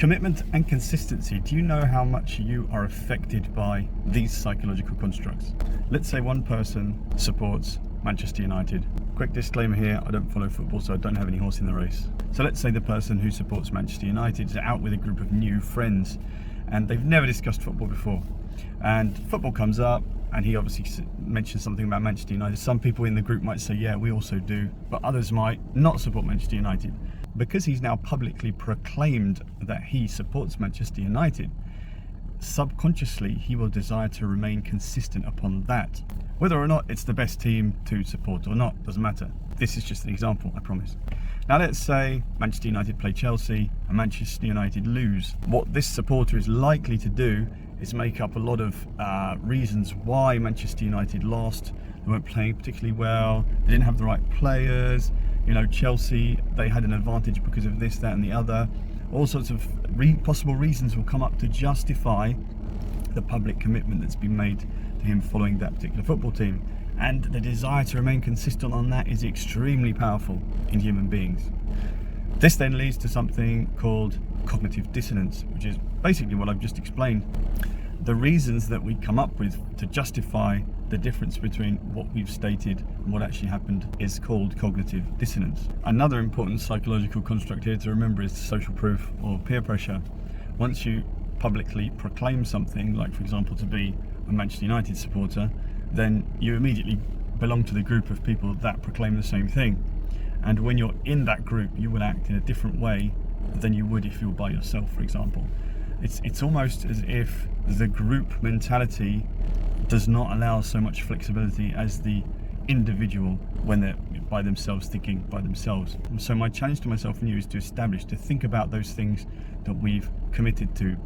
Commitment and consistency. Do you know how much you are affected by these psychological constructs? Let's say one person supports Manchester United. Quick disclaimer here, I don't follow football, so I don't have any horse in the race. So let's say the person who supports Manchester United is out with a group of new friends and they've never discussed football before. And football comes up and he obviously mentions something about Manchester United. Some people in the group might say, yeah, we also do, but others might not support Manchester United. Because he's now publicly proclaimed that he supports Manchester United, subconsciously he will desire to remain consistent upon that. Whether or not it's the best team to support or not, doesn't matter. This is just an example, I promise. Now let's say Manchester United play Chelsea and Manchester United lose. What this supporter is likely to do is make up a lot of reasons why Manchester United lost. They weren't playing particularly well, they didn't have the right players. You know, Chelsea, they had an advantage because of this, that and the other. All sorts of possible reasons will come up to justify the public commitment that's been made to him following that particular football team. And the desire to remain consistent on that is extremely powerful in human beings. This then leads to something called cognitive dissonance, which is basically what I've just explained. The reasons that we come up with to justify the difference between what we've stated and what actually happened is called cognitive dissonance. Another important psychological construct here to remember is social proof or peer pressure. Once you publicly proclaim something, like for example to be a Manchester United supporter, then you immediately belong to the group of people that proclaim the same thing. And when you're in that group, you will act in a different way than you would if you were by yourself, for example. It's almost as if the group mentality does not allow so much flexibility as the individual when they're by themselves, thinking by themselves. And so my challenge to myself and you is to think about those things that we've committed to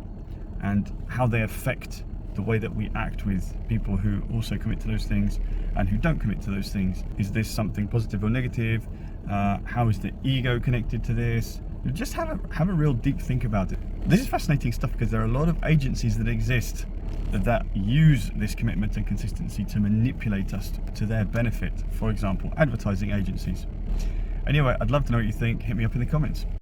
and how they affect the way that we act with people who also commit to those things and who don't commit to those things. Is this something positive or negative? How is the ego connected to this? Just have a real deep think about it. This is fascinating stuff because there are a lot of agencies that exist that use this commitment and consistency to manipulate us to their benefit. For example, advertising agencies. Anyway, I'd love to know what you think. Hit me up in the comments.